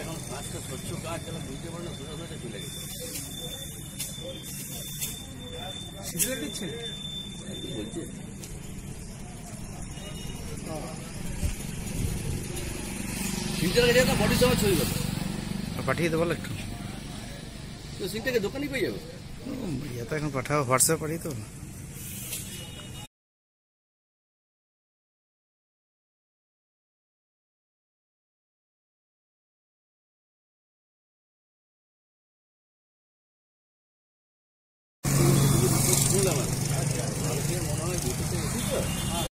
এখন কাজটা স্বচ্ছ কাজ যারা বুঝতে পারে না সোজা সোজা চলে গেছে সিগারেট দিচ্ছে বলছে বডি সহ ছবি করো পাঠিয়ে দেবো একটু তো সিনটাকে দোকানে পেয়ে যাবে ইয়ে তো এখন পাঠাও হোয়াটসঅ্যাপ পাঠিয়ে তো স্কুল আমার